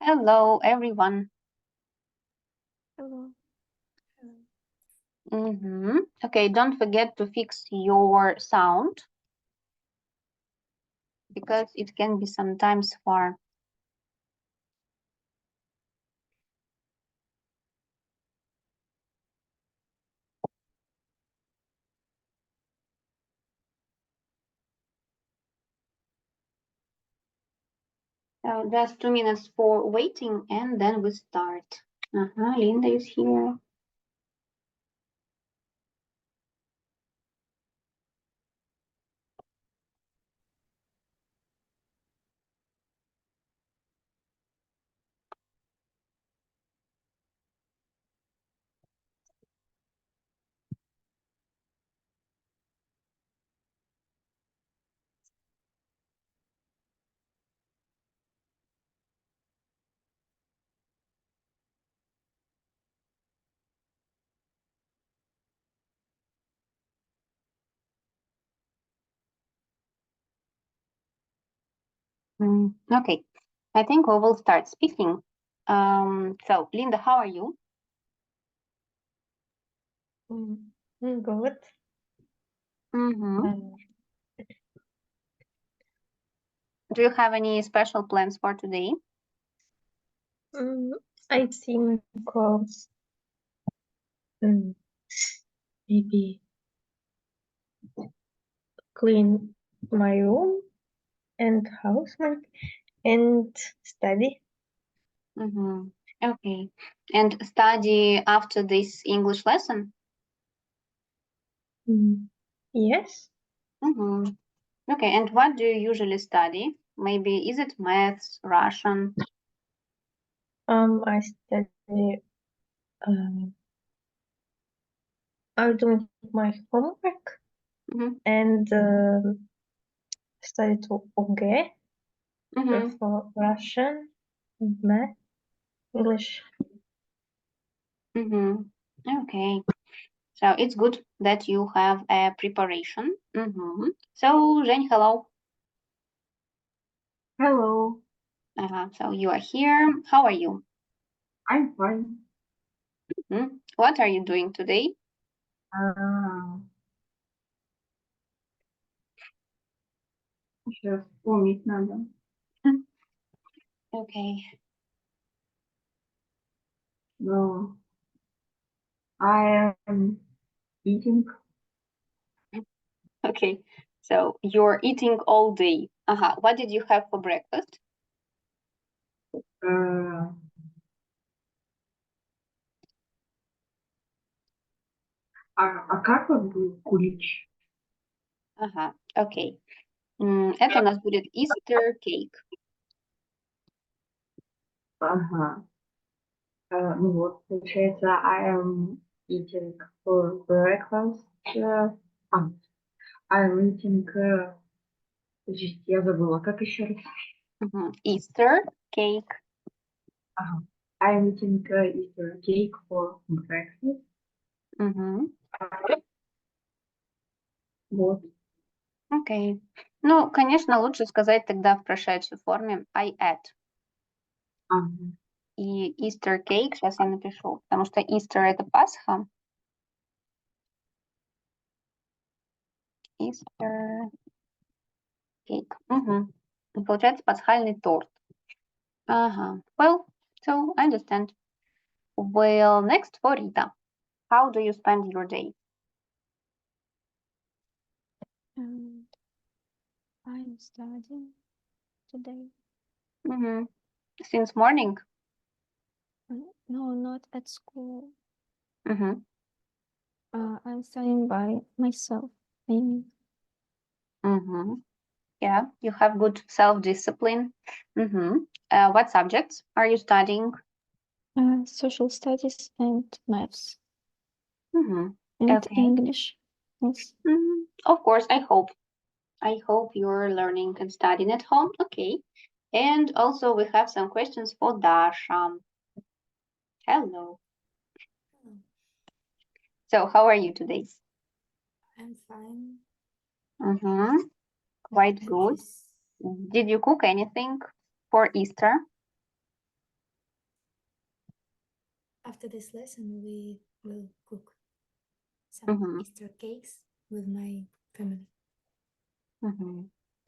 Hello, everyone. Hello. Okay, don't forget to fix your sound because it can be sometimes far. So just 2 minutes for waiting and then we start. Linda is here. Okay, I think we will start speaking. So, Linda, how are you? Good. Do you have any special plans for today? I think maybe clean my room and housework and study. Okay, and study after this English lesson? Yes. Okay, and what do you usually study? Maybe is it maths, Russian? I study. I'm doing my homework and study to OG for Russian, math, English. Okay, so it's good that you have a preparation. So, Zheng, hello. Hello. So you are here. How are you? I'm fine. What are you doing today? Сейчас вспомнить надо. Okay. No. I am eating. Okay, so you're eating all day. What did you have for breakfast? Как вот будет кулич? Окей. Это у нас будет Easter cake. Ну вот, получается, I am eating for breakfast. I am eating... Я забыла, как еще раз? Easter cake. I am eating Easter cake for breakfast. Вот. Окей. Ну, конечно, лучше сказать тогда в прошедшей форме I ate. И Easter cake, сейчас я напишу, потому что Easter это Пасха. Easter cake. Получается пасхальный торт. Well, so I understand. Well, next for Rita. How do you spend your day? I'm studying today. Since morning? No, not at school. I'm studying by myself. Yeah, you have good self-discipline. What subjects are you studying? Social studies and maths. And Okay. English. Yes. Of course, I hope you're learning and studying at home. Okay. And also we have some questions for Dasha. Hello. So how are you today? I'm fine. Quite good. Did you cook anything for Easter? After this lesson, we will cook some Mm-hmm. Easter cakes with my family. Mm-hmm.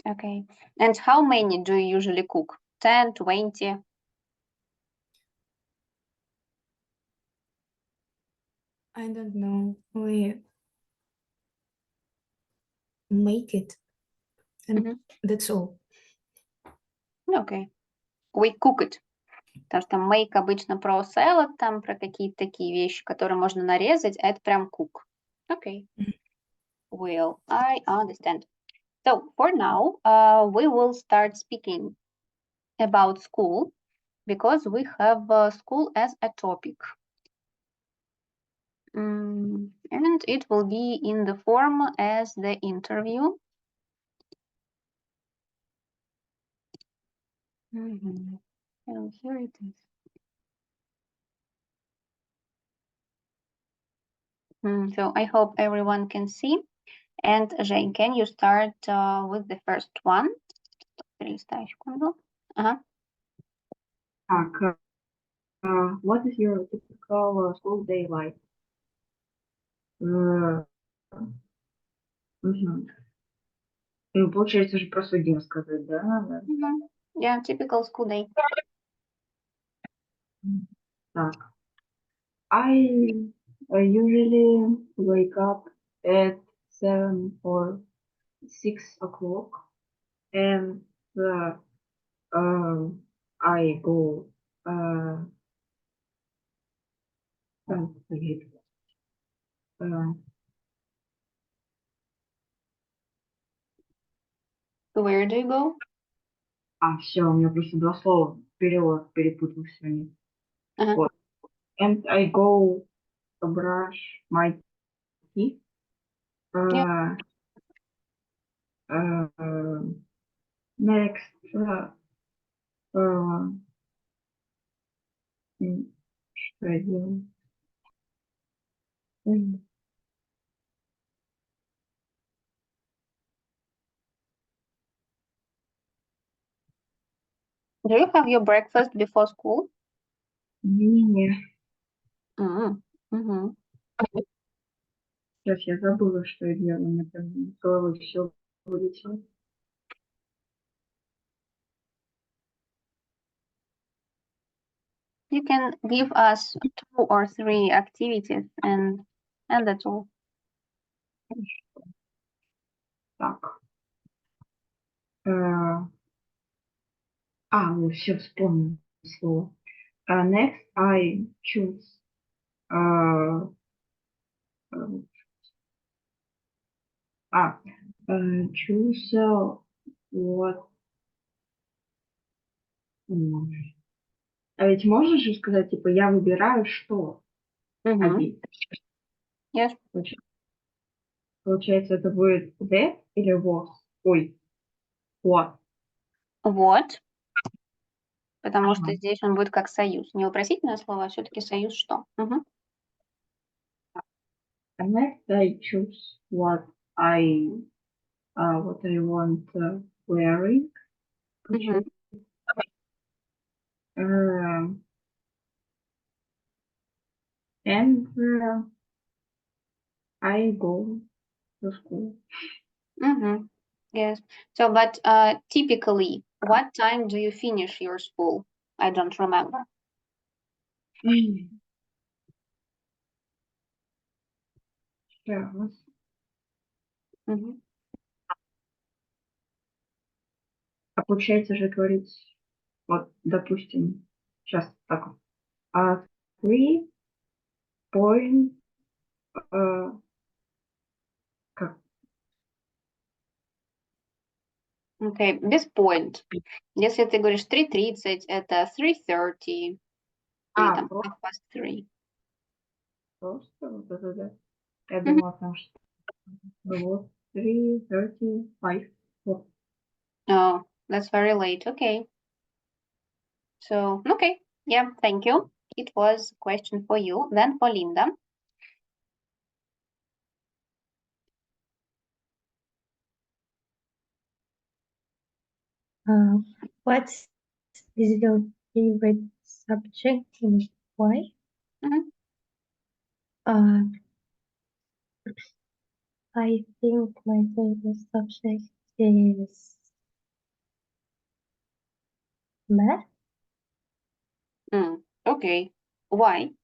Okay. And how many do you usually cook? 10, 20? I don't know. We make it, and Мгм. that's all. Окей. We cook it. Потому что make обычно про salad, там про какие-то такие вещи, которые можно нарезать, а это прям cook. Окей. Well, I understand. So for now, we will start speaking about school because we have school as a topic. And it will be in the form as the interview. And here it is. So I hope everyone can see. And Jane, can you start with the first one? Перелистай секунду. Ага. Так, what is your typical school day like? Мгм. Ну, получается же про свой день сказать, да? Yeah, typical school day. Так. I usually wake up at 7 or 6 o'clock and I go wait, uh, Where do you go? все, у меня просто два слова перевод перепутался. Ага. Вот. And I go brush my teeth. Yeah. Next, что я делаю? Do you have your breakfast before school? Не-не-не, Mm-hmm. сейчас я забыла, что я делаю. У меня прям из головы все вылетело. You can give us 2 or 3 activities and that's all. Так. Вот все вспомнил слово. Next, I choose uh, choose what. А ведь можешь же сказать, типа, я выбираю, что Mm-hmm. одеть. Yes. Получается, это будет that или was? Ой, what? Вот. Потому Ага. что здесь он будет как союз. Не вопросительное слово, а все-таки союз что? Мгм. And next, I choose I what I want wearing. Мгм. And I go to school. Mm-hmm. Yes. So, but typically, what time do you finish your school? I don't remember. Сейчас. Мгм. А получается же говорить, вот, допустим, сейчас так вот, 3 point, как, Окей, без point. Если ты говоришь 3:30, это 3:30 или там просто, 3:30. просто, вот это, да. Я Мгм. думала, там что было 3:35. Вот. Oh, that's very late. Okay. So, okay. Yeah, thank you. It was a question for you. Then for Linda. What is your favorite subject and why? Mhm. I think my favorite subject is math. Okay. Why?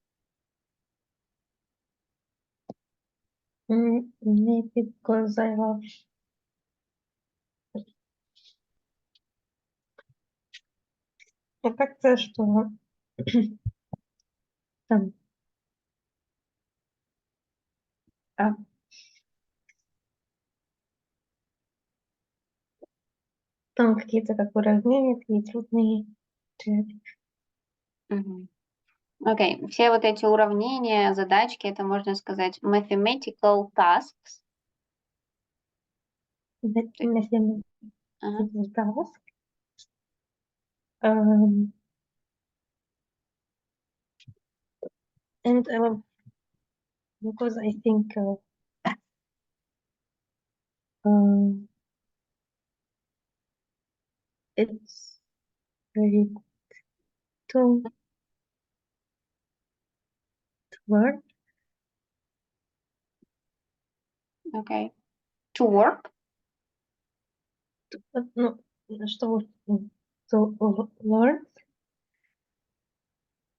Maybe because I love. Мне кажется, что там, а, там какие-то как уравнения такие трудные решать. Мгм. Окей, все вот эти уравнения, задачки, это можно сказать mathematical tasks. Mathematical Ага. task. And because I think it's very good to learn. Okay. To work? Ну, что to learn.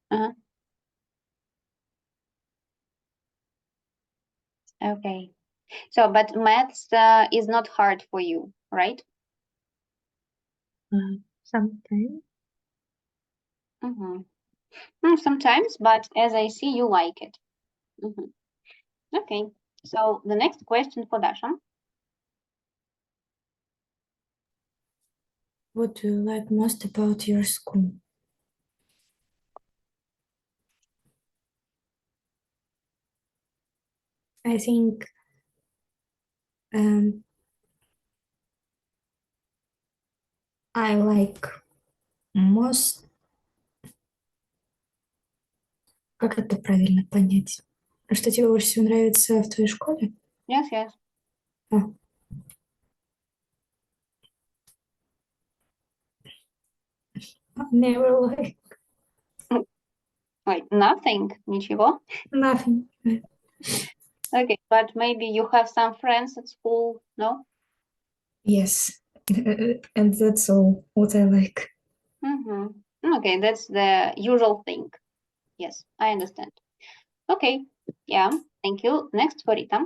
Ага. Okay. So, but maths is not hard for you, right? Sometimes. Sometimes, but as I see, you like it. Okay. So the next question for Dasha. What do you like most about your school? I think I like most. Как это правильно понять? Что тебе больше всего нравится в твоей школе? Yes, yes. А. Never like Wait, nothing, ничего. nothing. Okay, but maybe you have some friends at school, no? Yes, and that's all what I like. Okay, that's the usual thing. Yes, I understand. Okay, yeah, thank you. Next for Rita.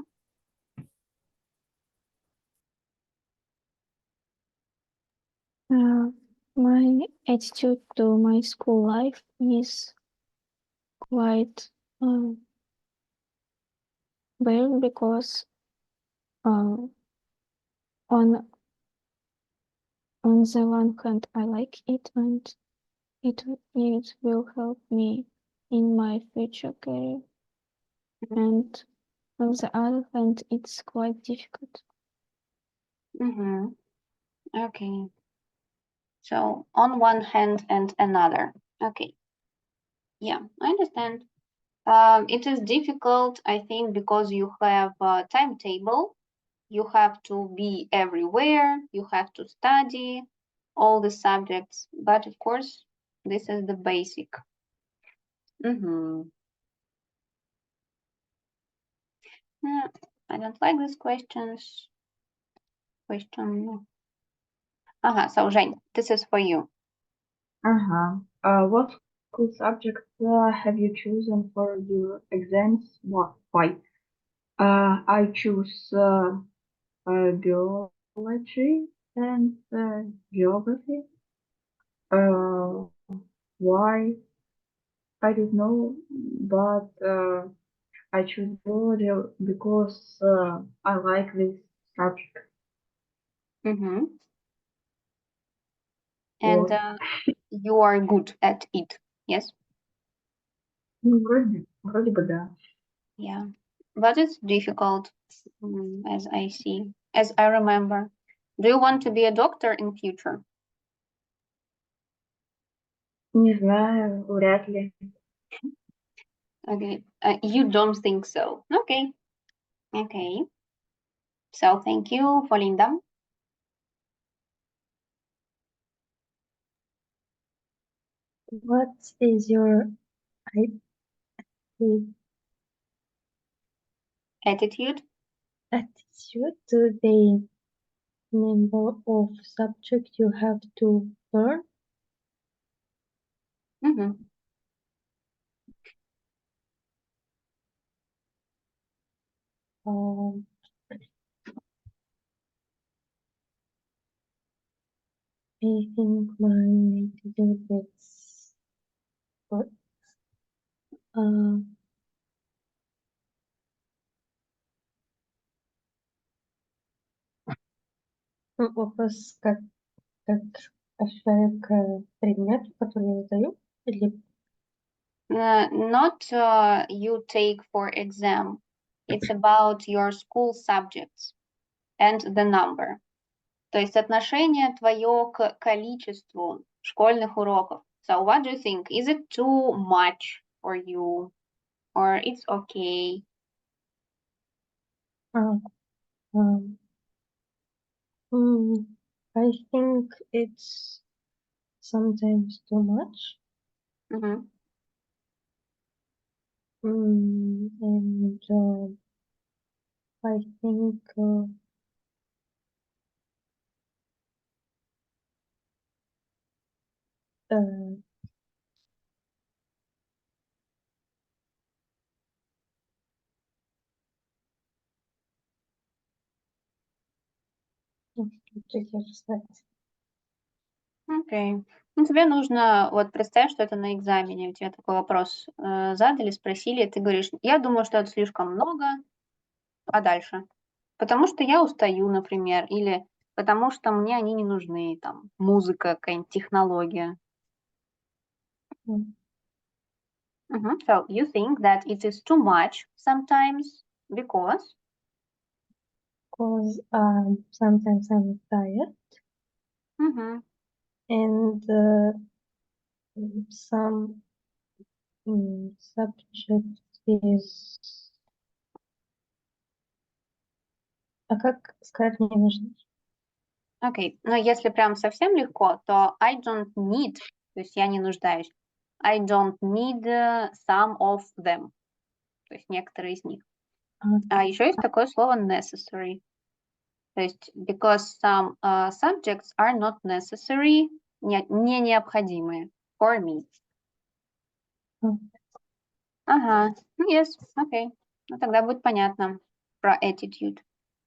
My attitude to my school life is quite well because on the one hand I like it and it will help me in my future career, and on the other hand it's quite difficult. Okay. So on one hand and another. Okay. Yeah, I understand. It is difficult, I think, because you have a timetable. You have to be everywhere. You have to study all the subjects. But of course, this is the basic. Yeah, I don't like these questions. So Jane, this is for you. What school subject have you chosen for your exams? Why? I choose biology and geography. Why? I don't know, but I choose biology because I like this subject. And you are good at it, yes? Ну, вроде бы да. Yeah, but it's difficult, as I see, as I remember. Do you want to be a doctor in future? Не знаю, вряд ли. Okay, you don't think so. Okay, okay. So thank you for Linda. What is your Attitude. Attitude to the number of subjects you have to learn. Mm-hmm. I think my attitude is what? Вопрос как ощущаю к предмету, который я сдаю, или Not you take for exam. It's about your school subjects and the number. То есть отношение твое к количеству школьных уроков. So what do you think? Is it too much for you? Or it's okay? I think it's sometimes too much. Mm-hmm. And I think Окей. Ну, тебе нужно, вот представь, что это на экзамене, у тебя такой вопрос задали, спросили, и ты говоришь, я думаю, что это слишком много, а дальше? Потому что я устаю, например, или потому что мне они не нужны, там, музыка, какая-нибудь технология. So you think that it is too much sometimes because? because sometimes I'm tired and some subject is. А как сказать мне нужно? Окей, но если прям совсем легко, то I don't need, то есть я не нуждаюсь. I don't need some of them, то есть некоторые из них. А еще есть такое слово necessary. То есть because some subjects are not necessary, не необходимые for me. Ага, yes, окей. Ну тогда будет понятно про attitude.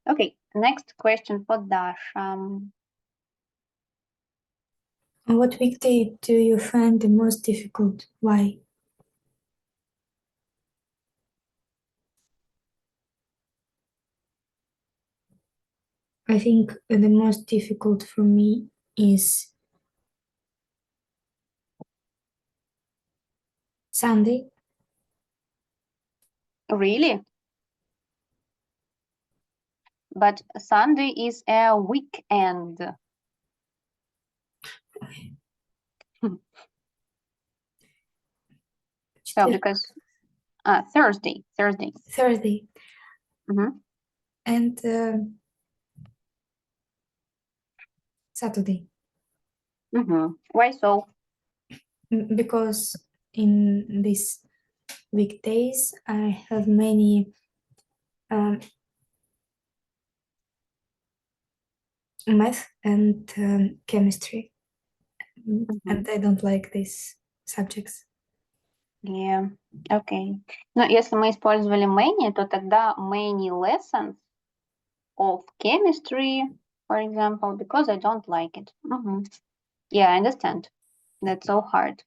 Okay, next question for Dasha. What weekday do you find the most difficult? Why? I think the most difficult for me is Sunday. Really? But Sunday is a weekend. So because Thursday. Thursday. And Saturday. Why so? Because in these weekdays I have many math and chemistry, and I don't like these subjects. Yeah, okay. Но если мы использовали many, то тогда many lessons of chemistry, for example, because I don't like it. Yeah, I understand. That's so hard.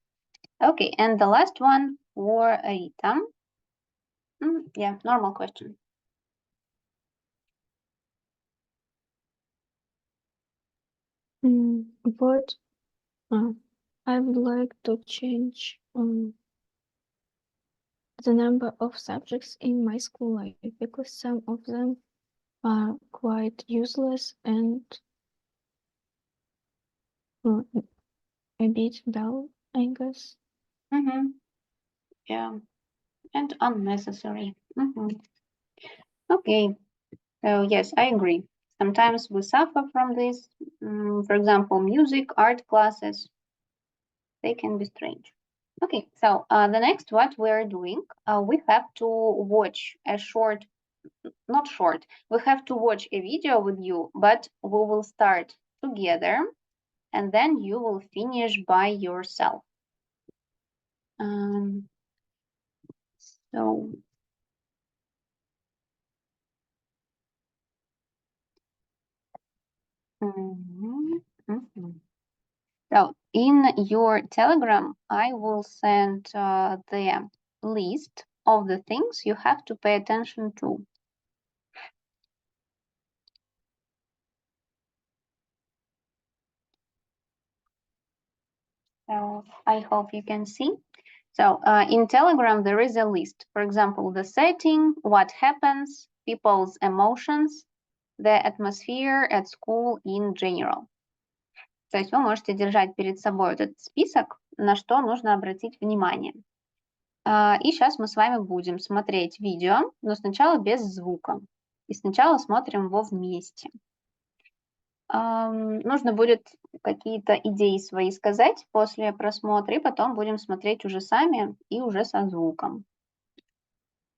Okay, and the last one for Rita. Yeah, normal question. But I would like to change the number of subjects in my school life because some of them are quite useless and a bit dull, I guess. Yeah, and unnecessary. Okay, so yes, I agree. Sometimes we suffer from this. For example, music, art classes, they can be strange. Okay, so the next what we're doing, we have to watch a short, not short, we have to watch a video with you, but we will start together and then you will finish by yourself. So So in your Telegram, I will send the list of the things you have to pay attention to. So I hope you can see. So in Telegram, there is a list. For example, the setting, what happens, people's emotions, the atmosphere at school in general. То есть вы можете держать перед собой этот список, на что нужно обратить внимание. И сейчас мы с вами будем смотреть видео, но сначала без звука. И сначала смотрим его вместе. Нужно будет какие-то идеи свои сказать после просмотра, и потом будем смотреть уже сами и уже со звуком.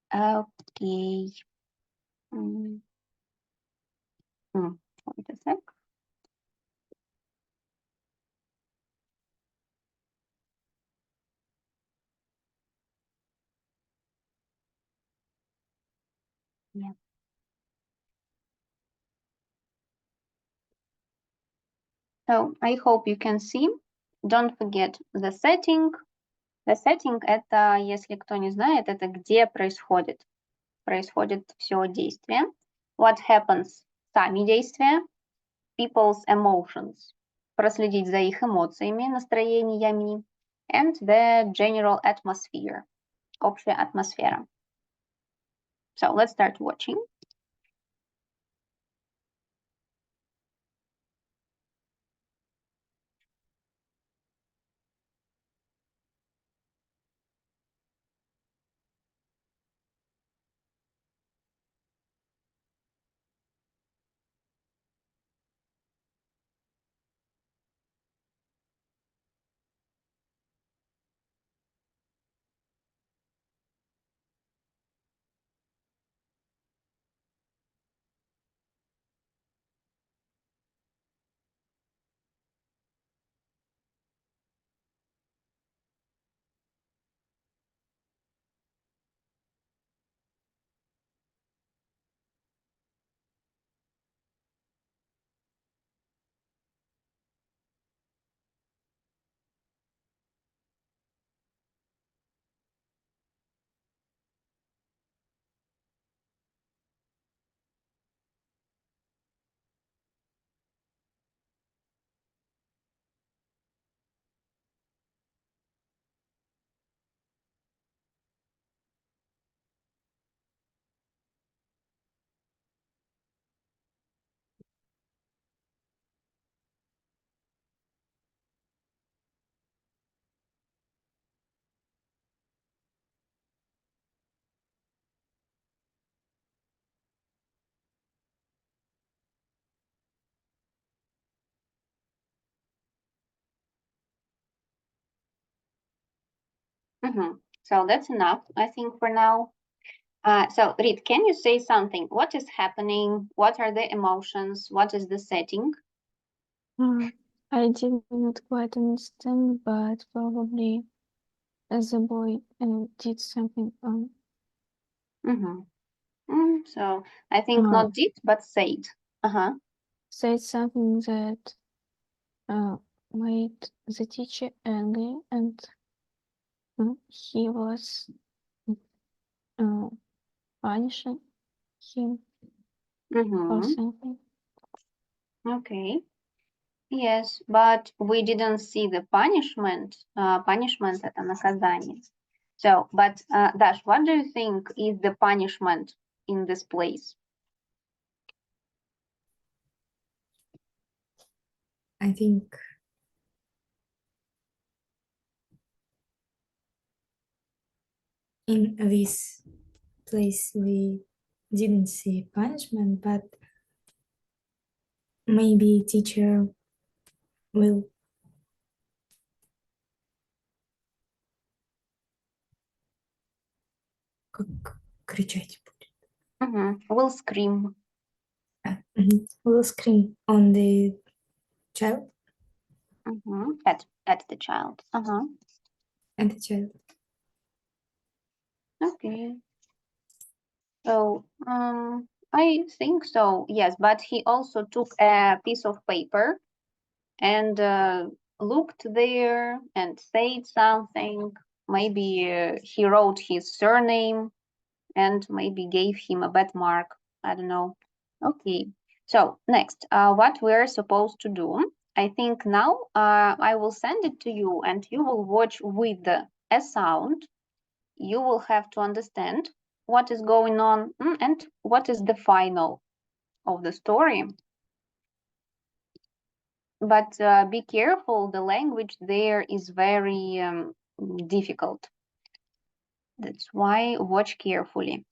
Окей. Wait a sec. Yeah. So I hope you can see. Don't forget the setting. The setting — это, если кто не знает, это где происходит все действие. What happens — сами действия. People's emotions — проследить за их эмоциями, настроениями. And the general atmosphere — общая атмосфера. So let's start watching. So that's enough, I think, for now. So, Rit, can you say something? What is happening? What are the emotions? What is the setting? I did not quite understand, but probably as a boy did something So I think not did, but said. said something that made the teacher angry, and he was punishing him or something. Okay. Yes, but we didn't see the punishment. Punishment — это наказание. So, but Dash, what do you think is the punishment in this place? I think in this place we didn't see punishment, but maybe teacher will как кричать будет. Will scream. Will scream on the child At the child. and the child. Okay. So I think so, yes, but he also took a piece of paper and looked there and said something. Maybe he wrote his surname and maybe gave him a bad mark. I don't know. Okay. So next, what we're supposed to do. I think now I will send it to you and you will watch with a sound. You will have to understand what is going on and what is the final of the story. But be careful, the language there is very difficult. That's why watch carefully.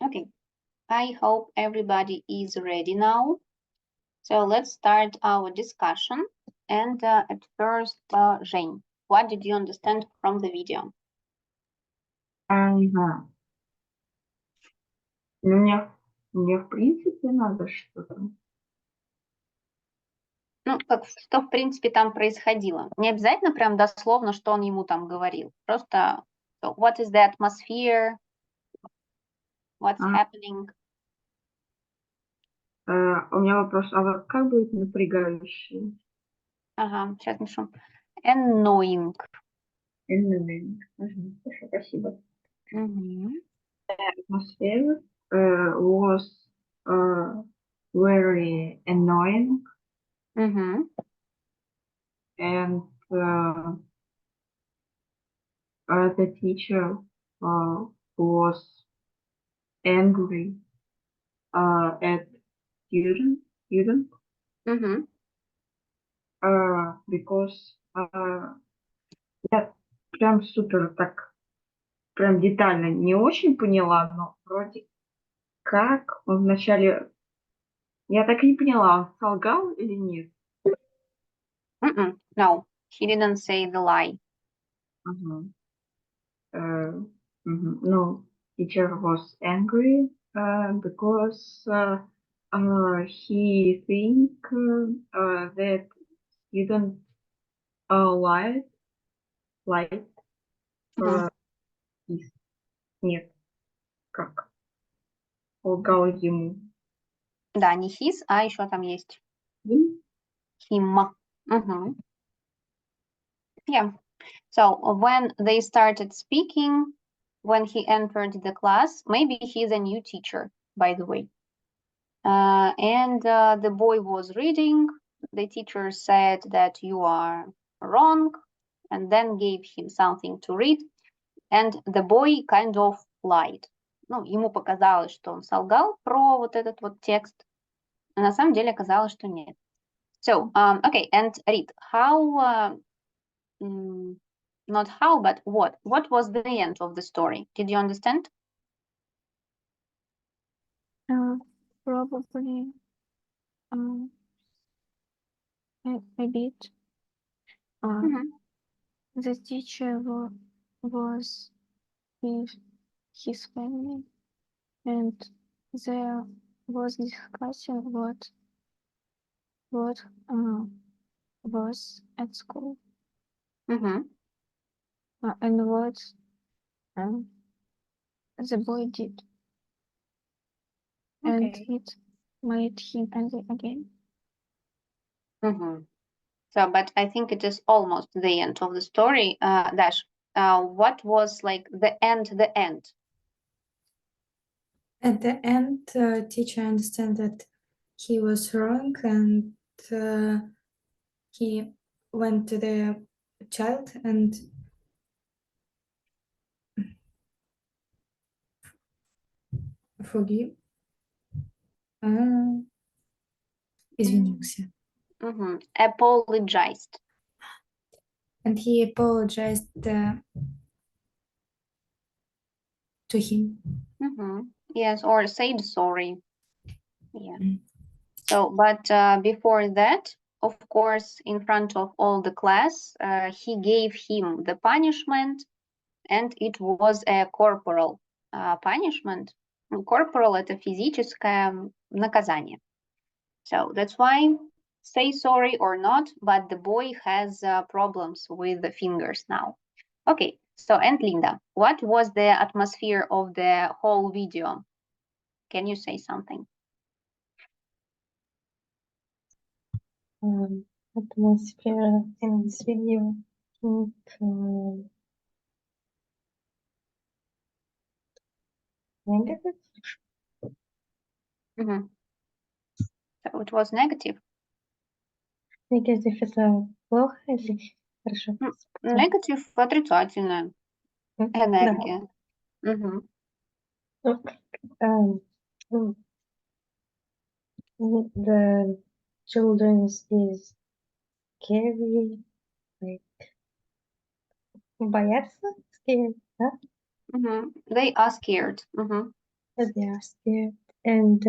Okay, I hope everybody is ready now. So let's start our discussion. And at first, Jane, what did you understand from the video? Ага. Ну, мне в принципе надо что-то. Ну, что, в принципе, там происходило. Не обязательно прям дословно, что он ему там говорил. Просто so what is the atmosphere, what's happening. У меня вопрос, а вот как будет напрягающий? Ага, сейчас напишу. Annoying. Хорошо, спасибо. Мгм. Atmosphere was very annoying Мгм. and the teacher was angry at student Мгм. because я прям супер так прям детально не очень поняла, но вроде как он вначале я так и не поняла, он солгал или нет. No, he didn't say the lie. Ага. No, teacher was angry because he think that student lied Мгм. his нет, как лгал ему. Да, не his, а еще там есть Им. him. Мгм. Yeah. So when they started speaking, when he entered the class, maybe he's a new teacher, by the way. And the boy was reading. The teacher said that you are wrong, and then gave him something to read. And the boy kind of lied. ну, ему показалось, что он солгал про вот этот вот текст, а на самом деле оказалось, что нет. So, okay, and read, how, not how, but what was the end of the story? Did you understand? Probably a bit. The teacher was with his family, and there was discussion what was at school and what the boy did, and it made him angry again. So, but I think it is almost the end of the story. Dash, what was like the end? At the end, teacher understand that he was wrong, and he went to the child and forgive. Извинился. Apologized. And he apologized to him. Yes, or said sorry. Yeah. So, but before that, of course, in front of all the class, he gave him the punishment, and it was a corporal punishment. Corporal – это физическое наказание. So that's why say sorry or not, but the boy has problems with the fingers now. Okay, so and Linda, what was the atmosphere of the whole video? Can you say something? Atmosphere in this video, I think negative. So it was negative. Negative это плохо или хорошо? Negative – отрицательное. Энергия. The children is scary, like боятся, scared, да? They are scared. They are scared, and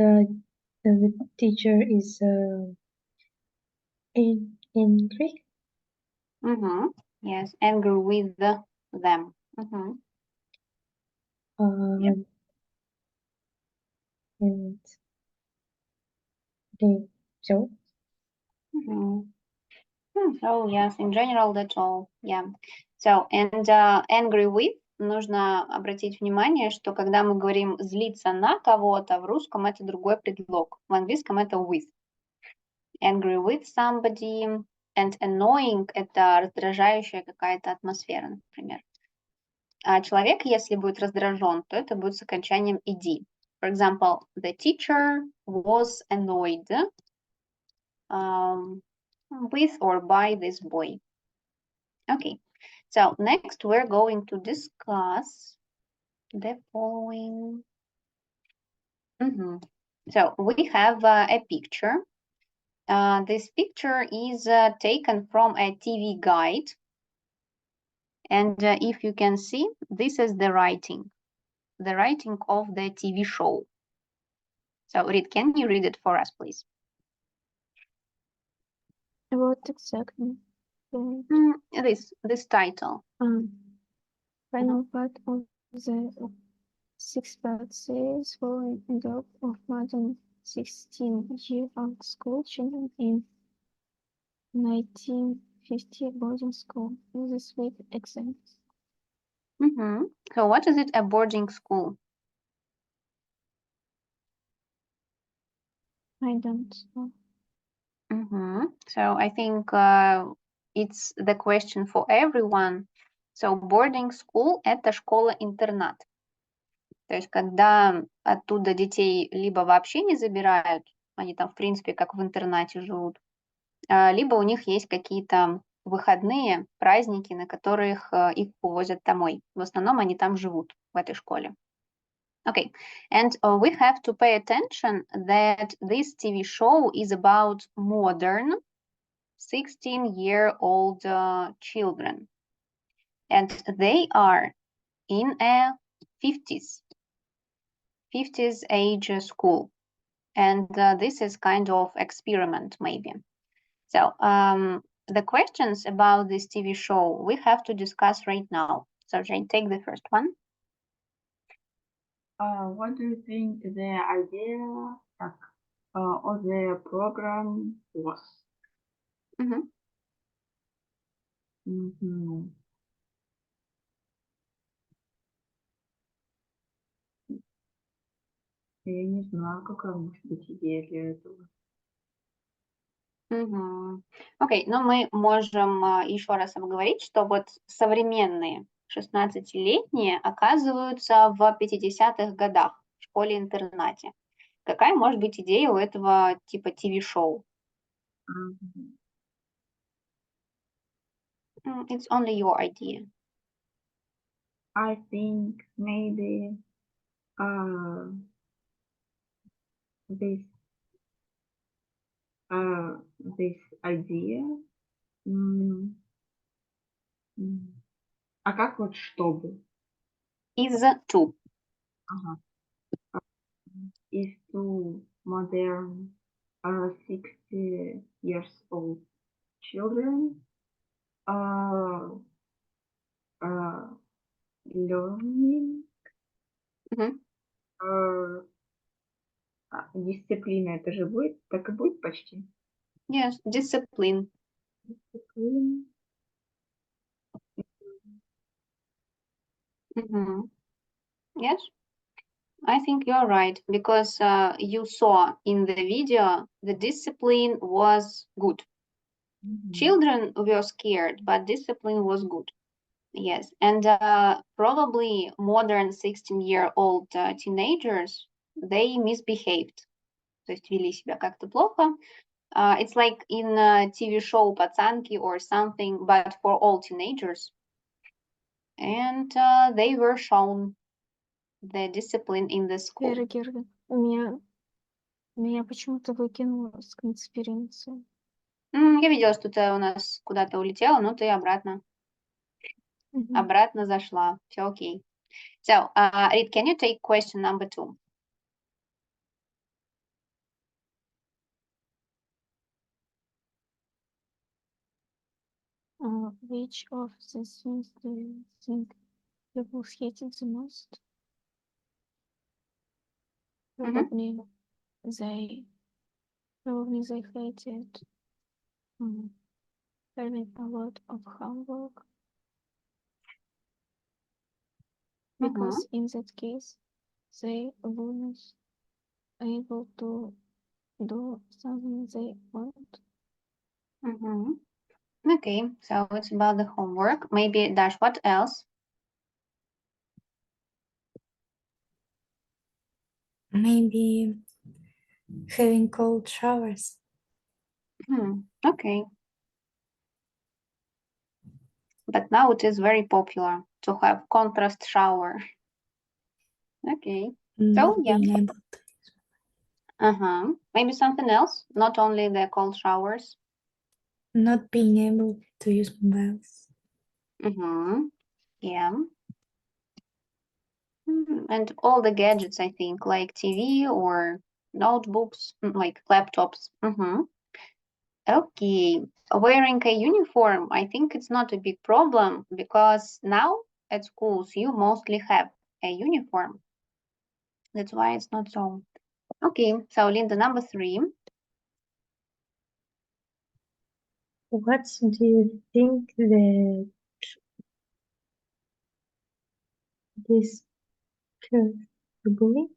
the teacher is angry. Yes, angry with them. And they so. So yes, in general, that's all. Yeah. So, and angry with, нужно обратить внимание, что когда мы говорим злиться на кого-то, в русском это другой предлог. В английском это with. Angry with somebody. And annoying – это раздражающая какая-то атмосфера, например. А человек, если будет раздражен, то это будет с окончанием ed. For example, the teacher was annoyed with or by this boy. Okay, so next we're going to discuss the following. So we have a picture. This picture is taken from a TV guide. And if you can see, this is the writing of the TV show. So, Reed, can you read it for us, please? What exactly? This title. Final part of the six-part series following a group of more than 16-year-old school children in 1950 boarding school with the sweet exams. So what is it, a boarding school? I don't know. So I think it's the question for everyone. So boarding school – это школа-интернат. То есть когда оттуда детей либо вообще не забирают, они там в принципе как в интернате живут, либо у них есть какие-то выходные, праздники, на которых их увозят домой. В основном они там живут, в этой школе. Okay, and we have to pay attention that this TV show is about modern 16-year-old children, and they are in a 50s age school, and this is kind of experiment maybe. So the questions about this TV show we have to discuss right now. So Jane, take the first one. What do you think the idea of the program was? Mhm. Мгм. Я не знаю, какая может быть идея для этого. Мгм. Окей, ну мы можем еще раз обговорить, что вот современные 16-летние оказываются в 50-х годах в школе-интернате. Какая может быть идея у этого типа ТВ-шоу? Мгм. It's only your idea. I think maybe uh, this this idea. м, А как вот чтобы? Is to. Ага. Is to modern 60 years old children uh, uh, learning Мгм. дисциплина. Это же будет, так и будет почти. Yes, discipline. Дисциплина. Мгм. Yes, I think you're right because you saw in the video the discipline was good. Мгм. Children were scared, but discipline was good. Yes, and probably modern 16-year-old teenagers, they misbehaved, то есть вели себя как-то плохо. It's like in a TV show «Пацанки» or something, but for all teenagers. And they were shown the discipline in the school. Вера Герда, меня почему-то выкинуло с конференции. Я видела, что ты у нас куда-то улетела, но ты Мгм. обратно зашла. Все окей. So, Reed, can you take question number 2? Which of the things do you think people hated the most? Probably they hated having a lot of homework because in that case they weren't able to do something they want. Okay, so it's about the homework. Maybe Dash, what else? Maybe having cold showers. Okay. But now it is very popular to have contrast shower. Okay. So Not yeah. being able Maybe something else, not only the cold showers. not being able to use mobiles. Yeah. And all the gadgets, I think, like TV or notebooks, like laptops. Okay. Wearing a uniform, I think it's not a big problem because now at schools you mostly have a uniform. That's why it's not so. Okay, so Linda, number 3. What do you think this category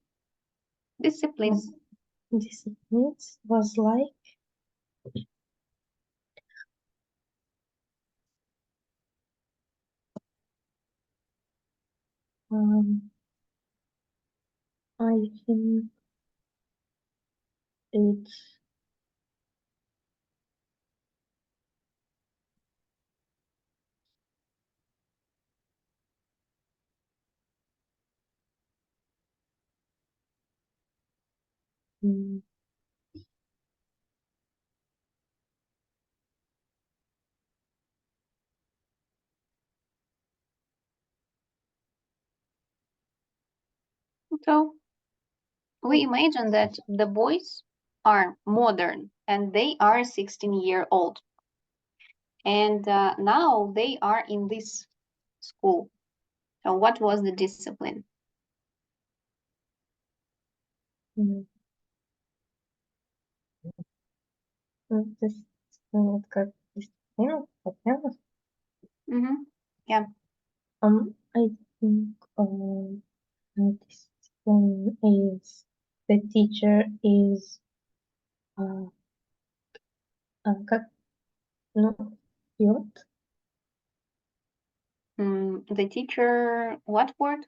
Discipline. disciplines was like? I think it's mm, So we imagine that the boys are modern and they are 16-year-old. And now they are in this school. So what was the discipline? mm. Ну, то есть, вот как дисциплина, по-первых, Mm-hmm. Yeah. I think discipline is the teacher is как, ну, пьет, The teacher, what word?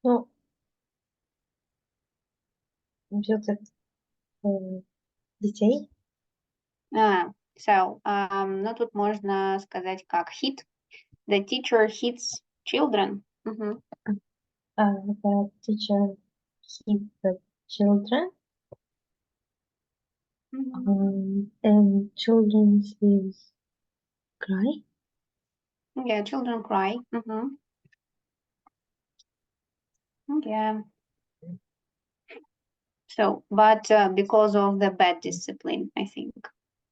ну, бьет детей. So, ну тут можно сказать как hit. The teacher hits children. Mm-hmm. The teacher hit the children. Mm-hmm. And children is cry. Yeah, children cry. Mm-hmm. Yeah. So, but because of the bad discipline, I think.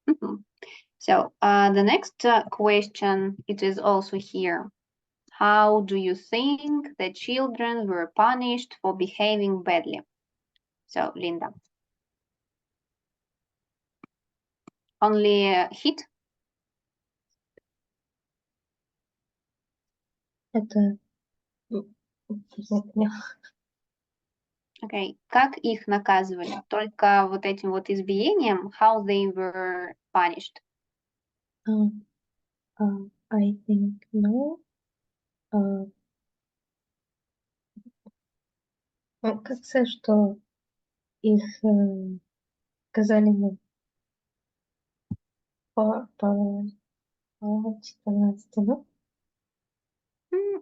Mm-hmm. So the next question, it is also here. How do you think the children were punished for behaving badly? So, Linda. Only hit? Это Okay. Как их наказывали? Только вот этим вот избиением? How they were punished? I think no. Кажется, что их сказали мы по 14, ну,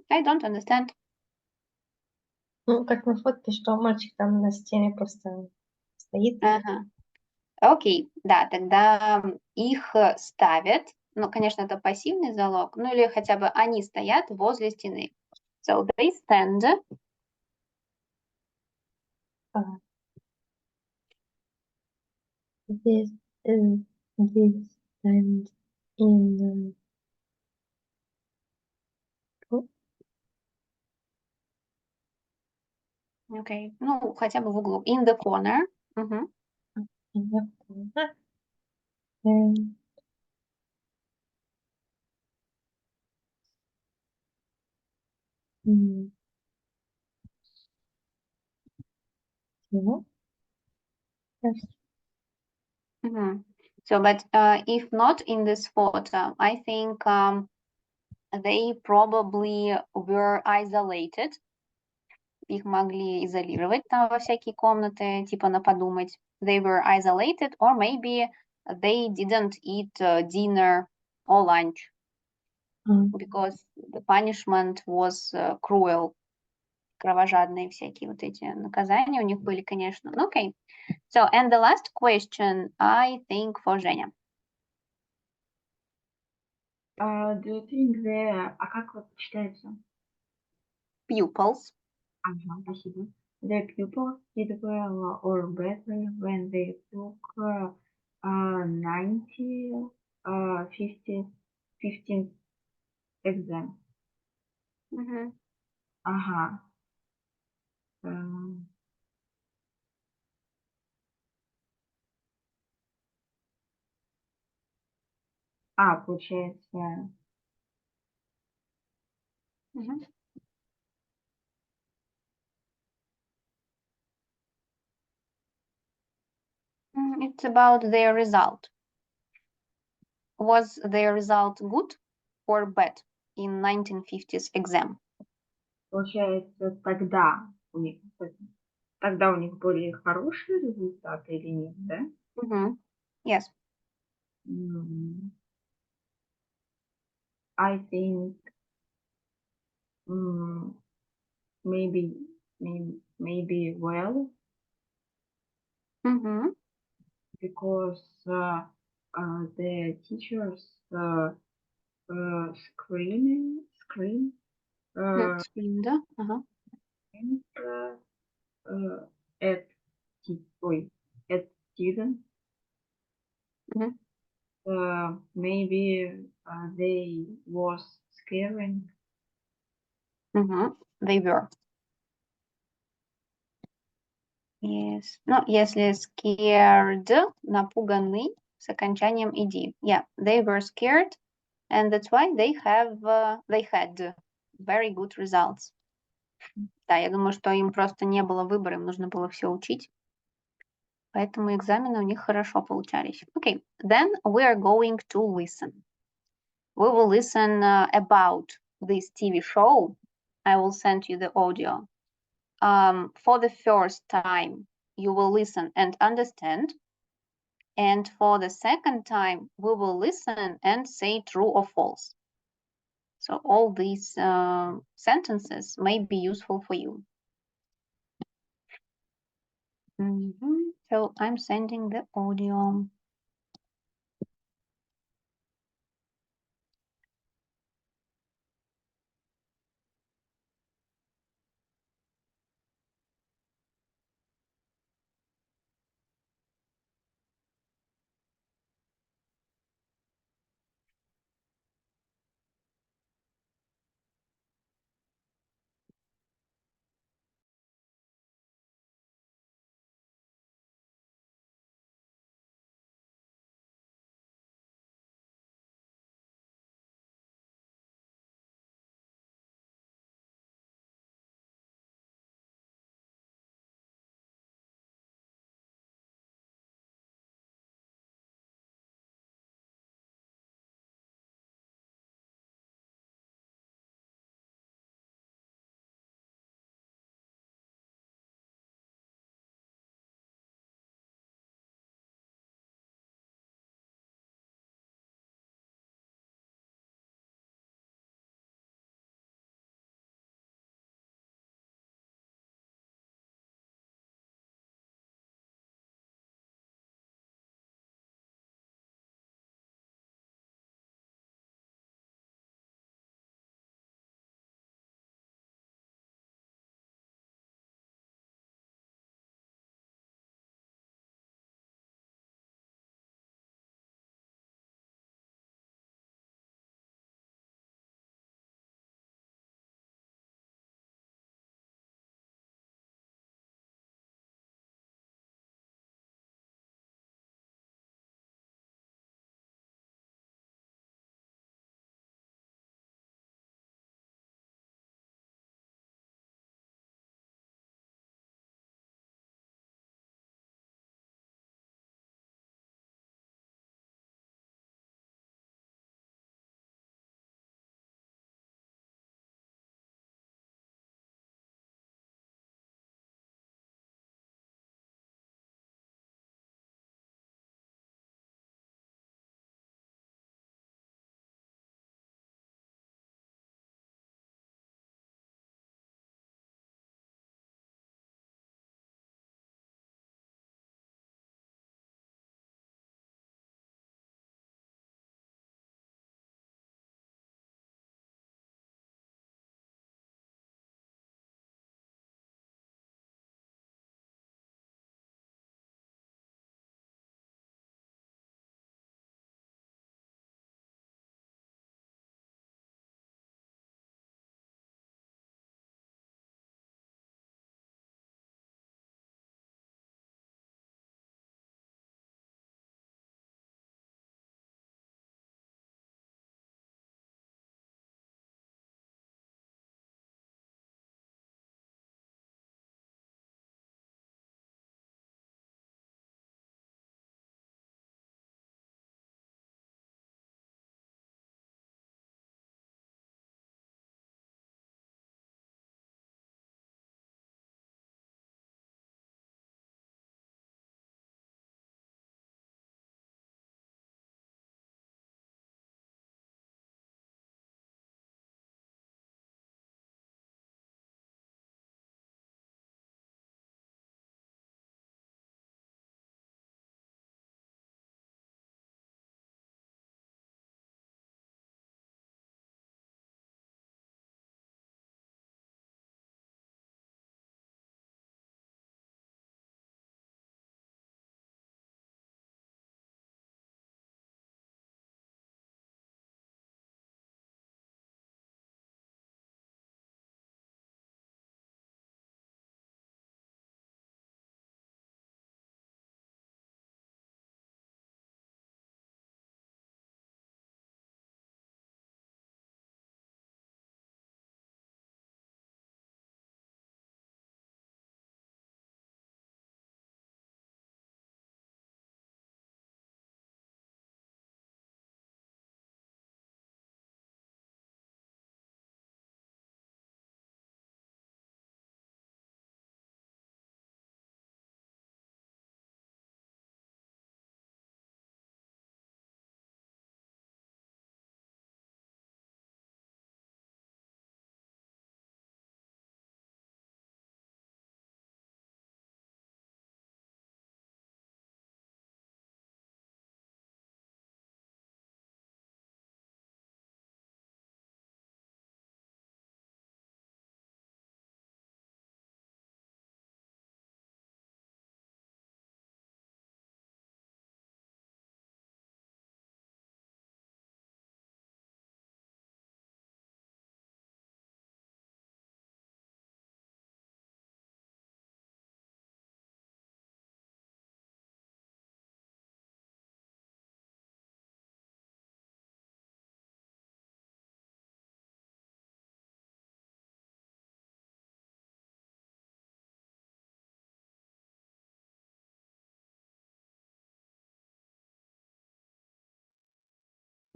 I don't understand. ну, как на фотке, что мальчик там на стене просто стоит. Ага. Окей, да, тогда их ставят, ну, конечно, это пассивный залог, ну или хотя бы они стоят возле стены. So they stand. This this stand in Окей, ну, хотя бы в углу. In the corner. Мгм. in the corner. And you yes. Мгм. So, but if not in this photo, I think they probably were isolated. Их могли изолировать там во всякие комнаты, типа на подумать. They were isolated, or maybe they didn't eat dinner or lunch because the punishment was cruel. Кровожадные всякие вот эти наказания у них были, конечно. Ну, окей. So, and the last question, I think, for Женя. Do you think the... А как вот читается? Pupils. Ага, спасибо. The pupils did well or better when they took 90, 50, 15 exam. Мгм. Ага. Эм, Получается... Мгм. It's about their result. Was their result good or bad in 1950s exam? Получается, тогда у них были хорошие результаты или нет, да? Yes. I think maybe maybe well, Mm-hmm. because the teachers scream Screen, да? Ага. and, at at students. Мгм. Maybe they was scaring. Мгм. They were. Yes. Ну, если scared, напуганы, с окончанием ed. Yeah, they were scared, and that's why they had very good results. Да, я думаю, что им просто не было выбора, им нужно было все учить, поэтому экзамены у них хорошо получались. Okay, then we are going to listen. We will listen about this TV show. I will send you the audio. For the first time, you will listen and understand. And for the second time, we will listen and say true or false. So all these sentences may be useful for you. So I'm sending the audio.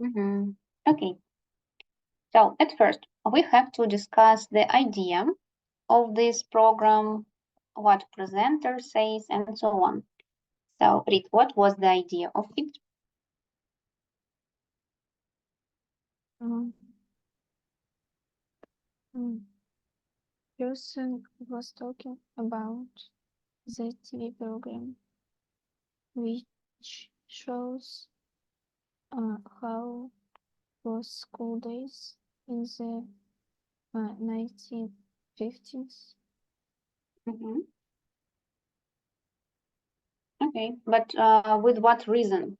Okay. So at first, we have to discuss the idea of this program, what presenter says, and so on. So, Rit, what was the idea of it? Person was talking about the TV program, which shows how was school days in the 1950s. Okay, but with what reason?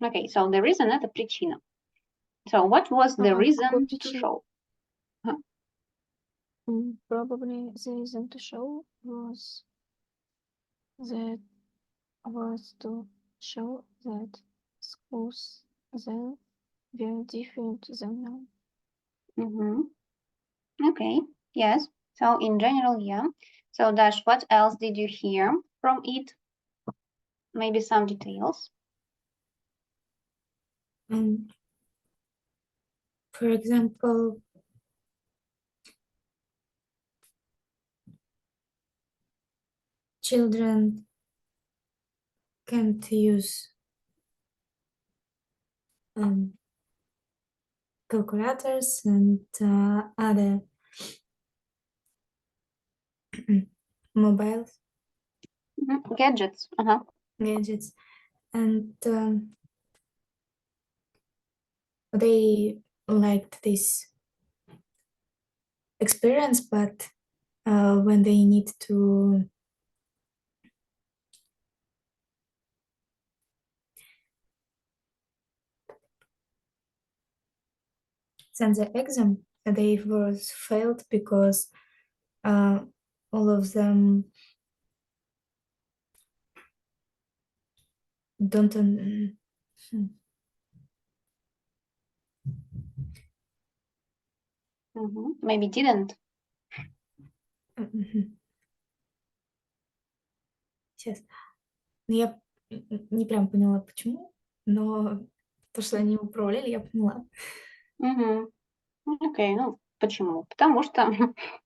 Okay, so the reason это причина. So what was the reason to show? Probably the reason to show was that to show that schools then were different than now. Okay, yes. So in general, yeah. So Dash, what else did you hear from it? Maybe some details. For example, children can't use calculators and other mobiles Gadgets. gadgets, and they liked this experience, but when they need to send the exam, they was failed because all of them don't Maybe didn't. Сейчас. Я не прям поняла, почему, но то, что они управляли, я поняла. Окей, ну почему? Потому что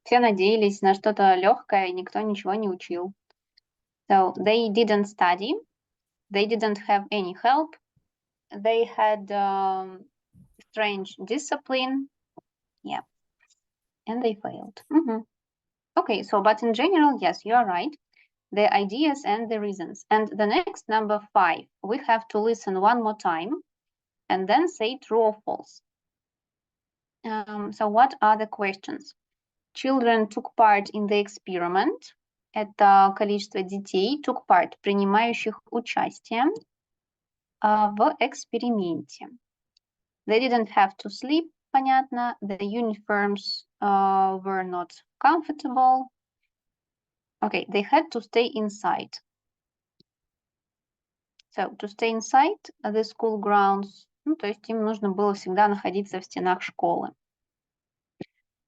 все надеялись на что-то легкое, и никто ничего не учил. So they didn't study, they didn't have any help, they had strange discipline, yeah, and they failed. Okay, so but in general, yes, you are right. The ideas and the reasons. And the next number 5, we have to listen one more time and then say true or false. So what are the questions? Children took part in the experiment. Это количество детей took part, принимающих участие в эксперименте. They didn't have to sleep, понятно. The uniforms were not comfortable. Okay, they had to stay inside. So, to stay inside the school grounds, то есть им нужно было всегда находиться в стенах школы.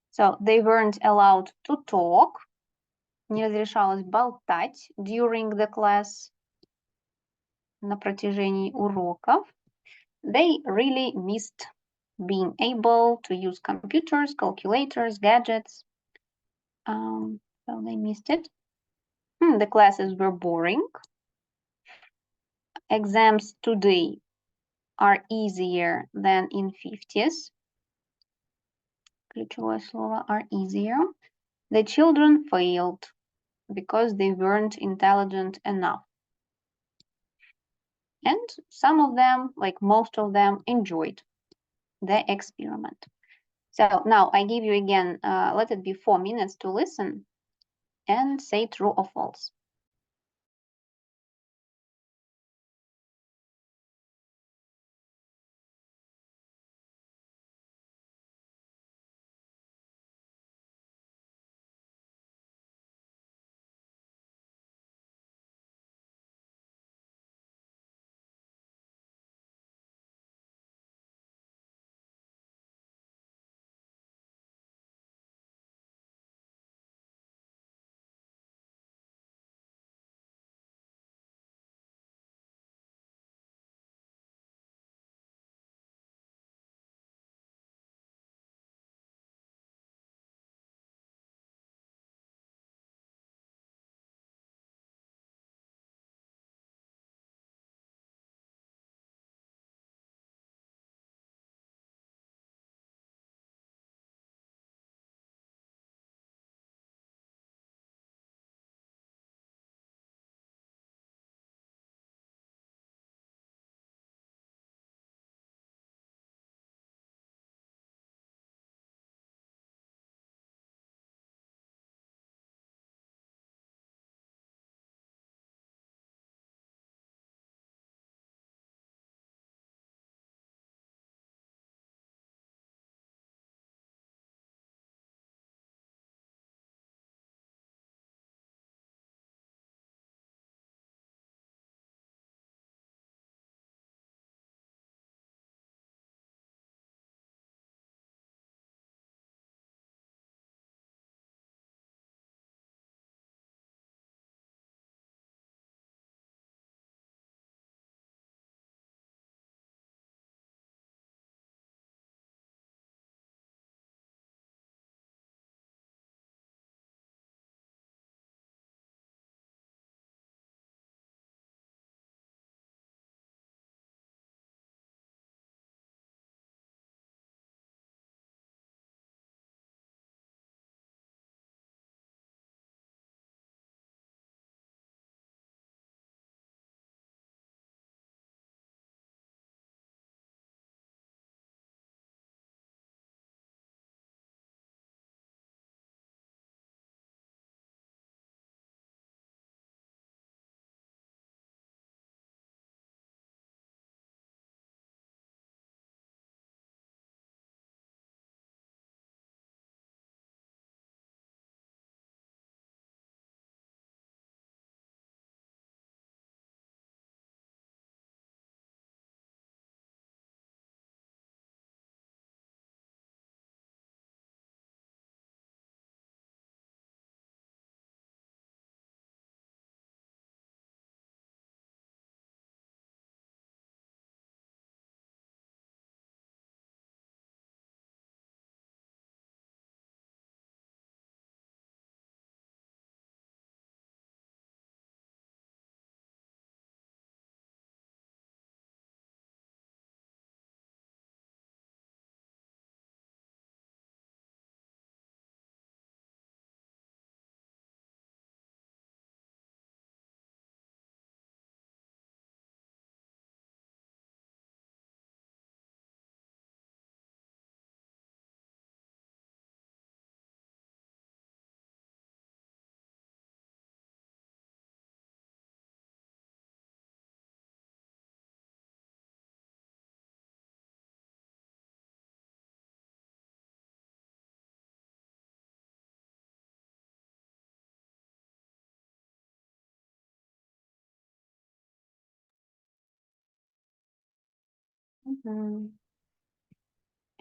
So, they weren't allowed to talk. Не разрешалось болтать during the class, на протяжении уроков. They really missed being able to use computers, calculators, gadgets. So they missed it. The classes were boring. Exams today are easier than in 50s. Ключевое слово are easier. The children failed because they weren't intelligent enough. And some of them, like most of them, enjoyed the experiment. So now I give you again, let it be 4 minutes to listen and say true or false.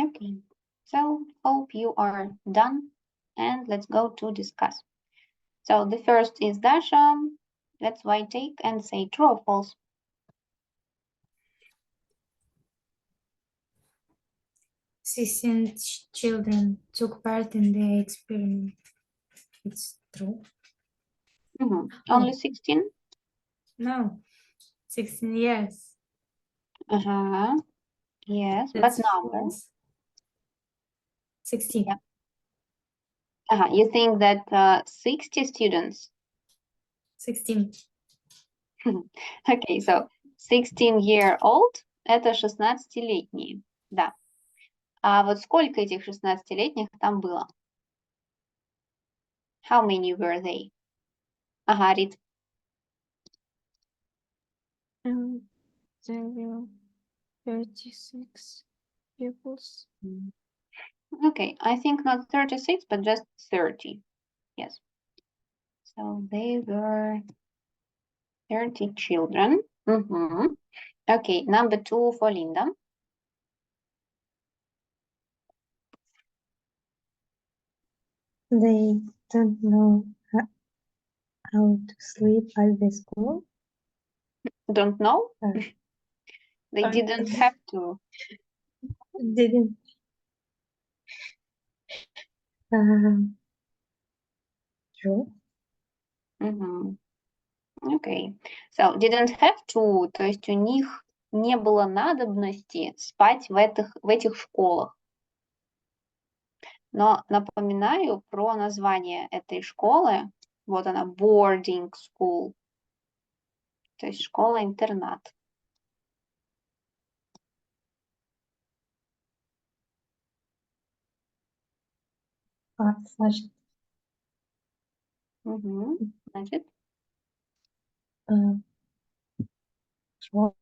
Okay, so hope you are done, and let's go to discuss. So the first is Dasha. Let's why take and say true or false. 16 children took part in the experiment. It's true. Only 16? No, 16 years. Yes, That's but number. false. 16. Yeah. You think that 60 students? 16. Okay, so 16-year-old это 16-летние, да. А вот сколько этих 16-летних там было? How many were they? Рит. There were 36 pupils. Okay, I think not 36, but just 30. Yes. So they were 30 children. Okay, number 2 for Linda. They don't know how to sleep at the school. Don't know? Uh, They didn't have to. Didn't. True. Okay. So didn't have to, то есть у них не было надобности спать в этих школах. Но напоминаю про название этой школы. Вот она, boarding school. То есть школа-интернат. Значит, Значит, true.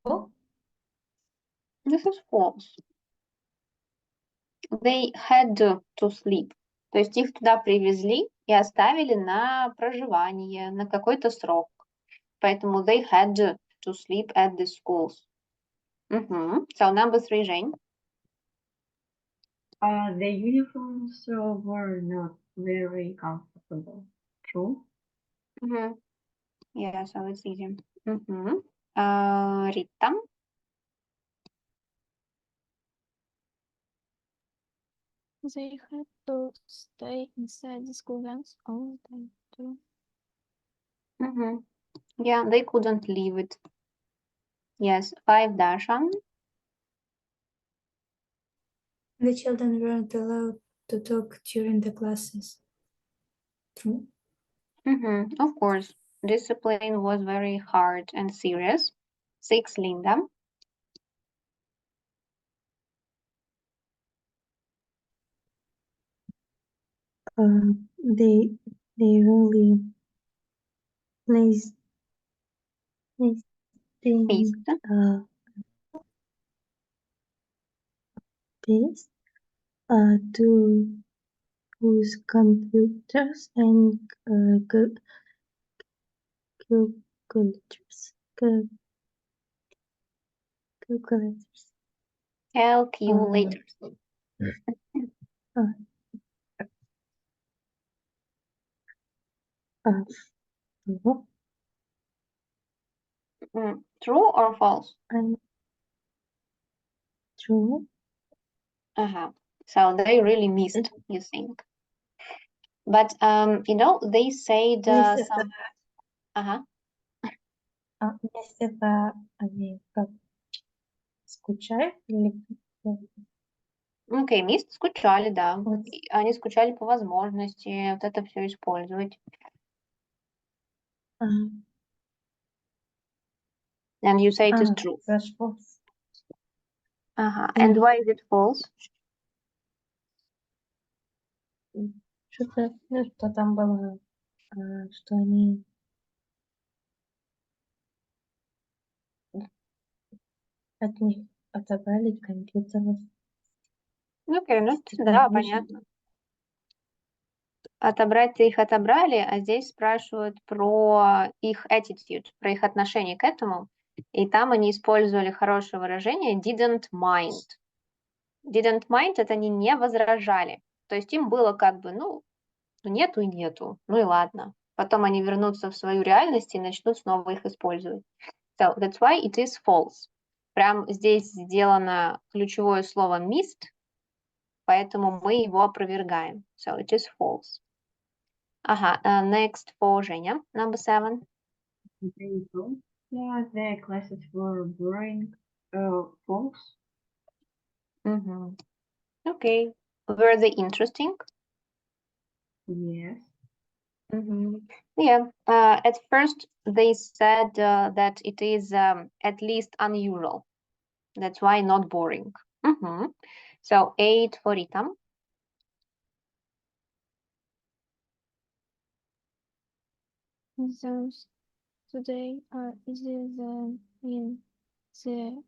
this is false. They had to sleep. То есть их туда привезли и оставили на проживание, на какой-то срок. Поэтому they had to sleep at the schools. So number 3, Жень. The uniforms were not very comfortable. True. Yeah, so it's easy. Рита. They had to stay inside the school grounds all the time too. Yeah, they couldn't leave it. Yes, 5, Dasha. The children weren't allowed to talk during the classes. True. Of course, discipline was very hard and serious. 6, Linda. They really placed in Missed. place to use computers and calculators. Calculators. Calculators. True or false? True. So they really missed, you think. But, they said some... Если это они как скучают или Окей, missed скучали, да. вот, Они скучали по возможности вот это все использовать. And you say it is true. that's false. And why is it false? Что-то, что там было, что они от них отобрали компьютеры. Окей, да, понятно. Отобрать-то их отобрали, а здесь спрашивают про их attitude, про их отношение к этому. И там они использовали хорошее выражение didn't mind. Didn't mind – это они не возражали. То есть им было как бы, ну, нету и нету, ну и ладно. Потом они вернутся в свою реальность и начнут снова их использовать. So that's why it is false. Прям здесь сделано ключевое слово missed, поэтому мы его опровергаем. So it is false. Ага, next for Женя, number 7. Very good. Yeah, the classes were boring. False. Мгм. Okay. Were they interesting? Yes. Mhm. Yeah, at first they said that it is at least unusual. That's why not boring. Mhm. So 8 for Rita. Exams today are easier than in the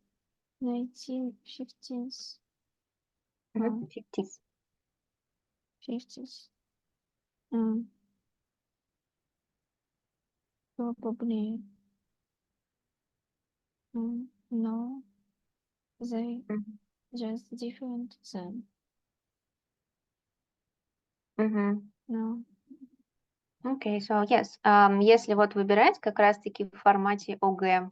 1950s. Mhm. 50s. 50s. Probably no, they Mhm. just different than Мгм. no. Okay, so yes, если вот выбирать как раз-таки в формате ОГЭ,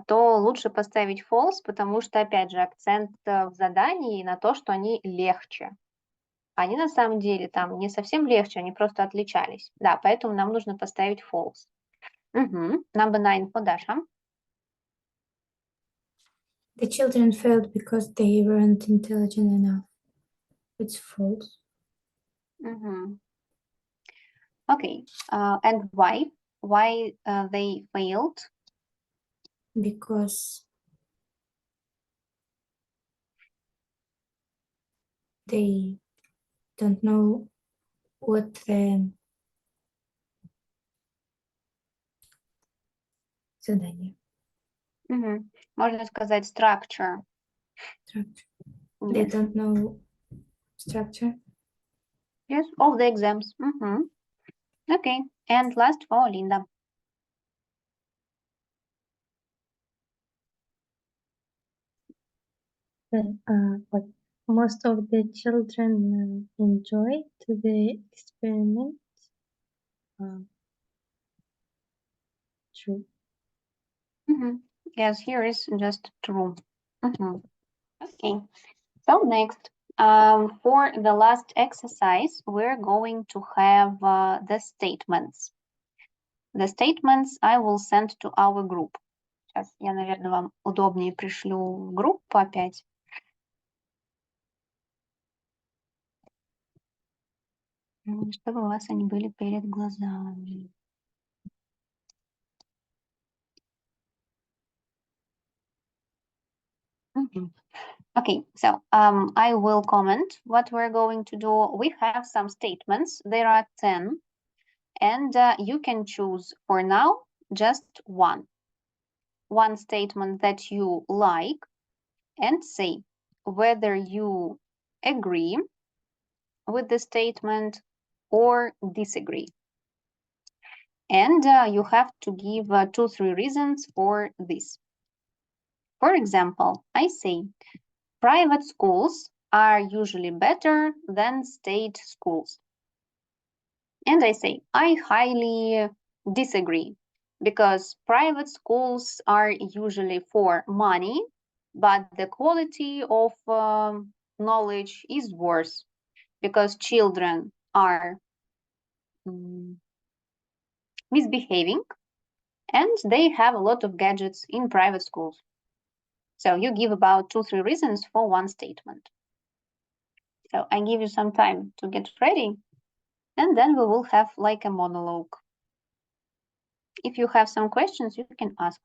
то лучше поставить false, потому что, опять же, акцент в задании на то, что они легче. Они на самом деле там не совсем легче, они просто отличались. Да, поэтому нам нужно поставить false. Мгм. Number 9 for Dasha. The children failed because they weren't intelligent enough. It's false. Мгм. Okay, and why? Why they failed? Because they don't know what the задание. Мгм. Можно сказать structure. Structure. They Yes, don't know structure. yes, of the exams. Мгм. Okay, and last for Linda. But most of the children enjoyed the experiment. True. Мгм. Yes, here is just true. Мгм. Okay, so next, for the last exercise, we're going to have the statements. The statements I will send to our group. Сейчас я, наверное, вам удобнее пришлю в группу опять. Чтобы у вас они были перед глазами. Мгм. Okay, so I will comment what we're going to do. We have some statements. There are 10, and you can choose for now just one. One statement that you like and say whether you agree with the statement or disagree. And you have to give 2-3 reasons for this. For example, I say private schools are usually better than state schools. And I say, I highly disagree because private schools are usually for money, but the quality of knowledge is worse because children are misbehaving and they have a lot of gadgets in private schools. So you give about 2-3 reasons for one statement. So I give you some time to get ready, and then we will have like a monologue. If you have some questions, you can ask.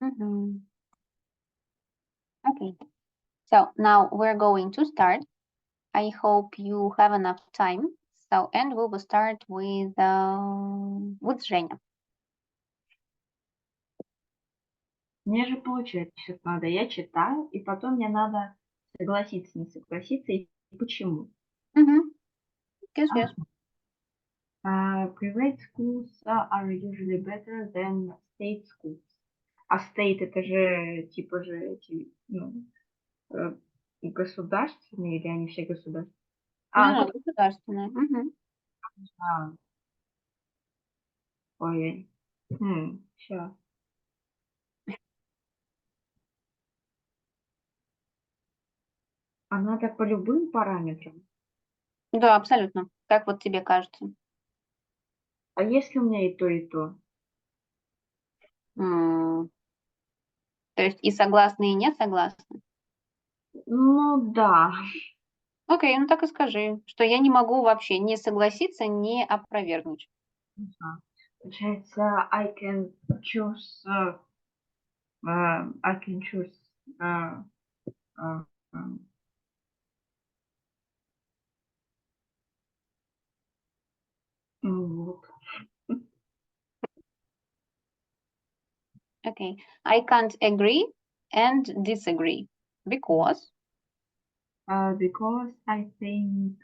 Okay, so now we're going to start. I hope you have enough time. So, and we will start with Женя. Мне же получается, сейчас надо, я читаю, и потом мне надо согласиться, не согласиться, и почему. Yes, yes. Private schools are usually better than state schools. А state это же типа же эти, ну, государственные, или они все государственные? Ну, государственная. А, ой, сейчас. А надо по любым параметрам? Да, абсолютно. Как вот тебе кажется? А если у меня и то, и то? То есть и согласны, и не согласны? Ну да. Окей, ну так и скажи, что я не могу вообще не согласиться, не опровергнуть. Ага. Получается, I can choose uh, uh, um, вот. Okay, I can't agree and disagree because. Because I think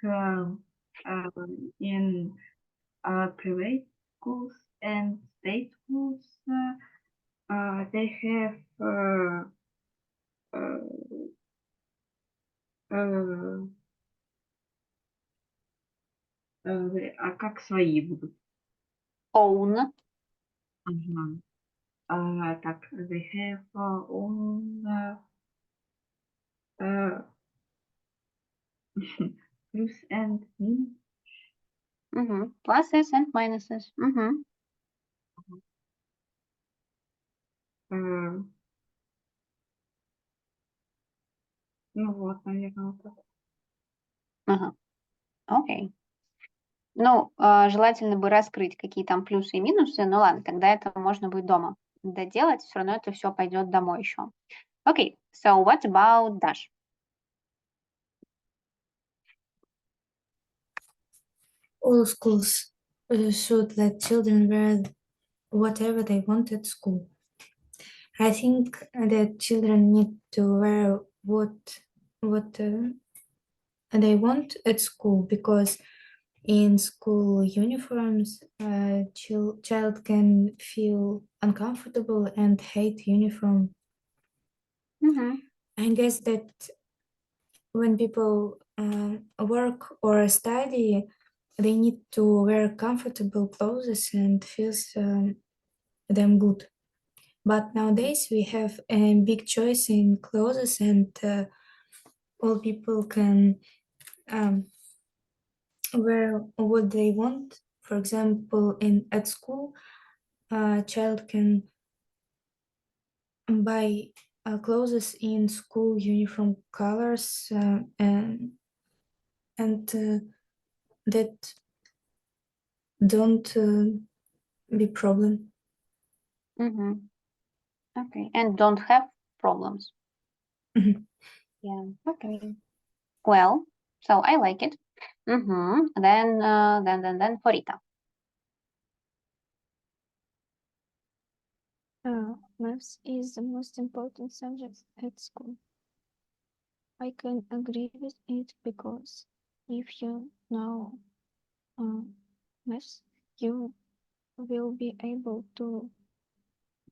in private schools and state schools they have uh, как свои будут. Own. Ага. Так, they have own plus and minus. Pluses and minuses. Ну вот, наверное, вот так. Ага. Окей. Ну, желательно бы раскрыть, какие там плюсы и минусы. Ну ладно, тогда это можно будет дома доделать. Все равно это все пойдет домой еще. Okay, so what about Dash? All schools should let children wear whatever they want at school. I think that children need to wear what they want at school, because in school uniforms, child can feel uncomfortable and hate uniform. I guess that when people work or study, they need to wear comfortable clothes and feels them good. But nowadays we have a big choice in clothes, and all people can wear what they want. For example, at school, a child can buy clothes in school uniform colors, and that don't be problem. Okay, and don't have problems. Mhm. Yeah, okay. Well, so I like it. Then Forita. Maths is the most important subject at school. I can agree with it because if you know maths, you will be able to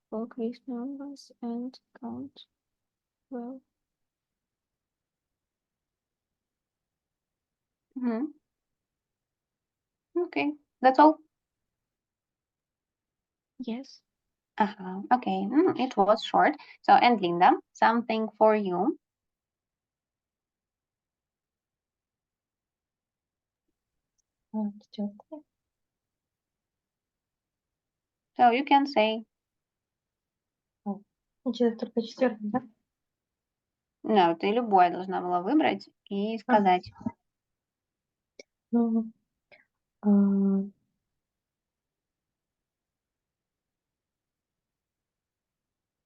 work with numbers and count well. Okay, that's all. Yes. Okay, it was short. So, and Linda, something for you. Четвертое. So you can say, Значит, только четвертое, да? no, ты любое должна была выбрать и сказать. Ну,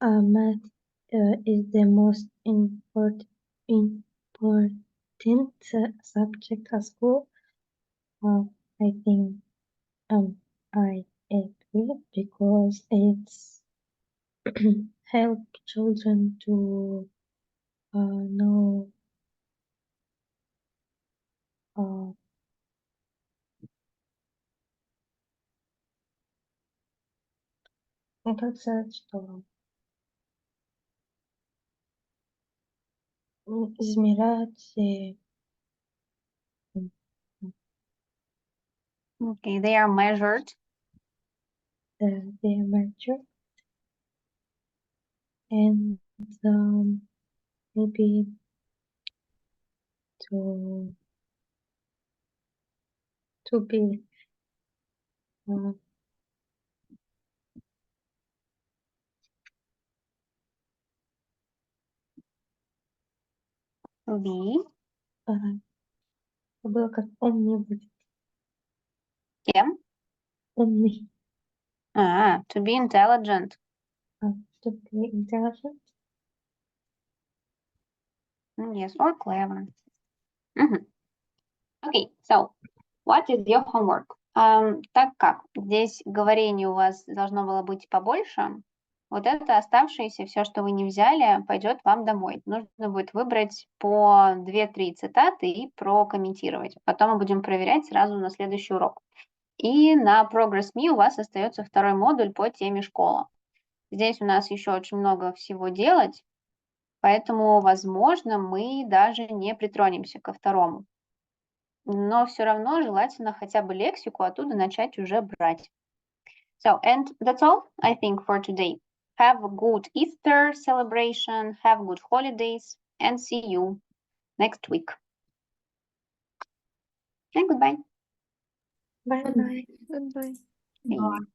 math is the most important subject at school. I think I agree because it's help children to know как сказать, что измерять Okay, they are measured. the measure and maybe to be To be. Забыла, как умный будет. Кем? Умный. To be intelligent. To be intelligent. Yes, or clever. Okay, so what is your homework? Так как здесь говорение у вас должно было быть побольше, вот это оставшееся, все, что вы не взяли, пойдет вам домой. Нужно будет выбрать по 2-3 цитаты и прокомментировать. Потом мы будем проверять сразу на следующий урок. И на Progress.me у вас остается второй модуль по теме школа. Здесь у нас еще очень много всего делать, поэтому, возможно, мы даже не притронемся ко второму. Но все равно желательно хотя бы лексику оттуда начать уже брать. So, and that's all, I think, for today. Have a good Easter celebration, have good holidays, and see you next week. And goodbye. Bye. Bye-bye. Goodbye. See you.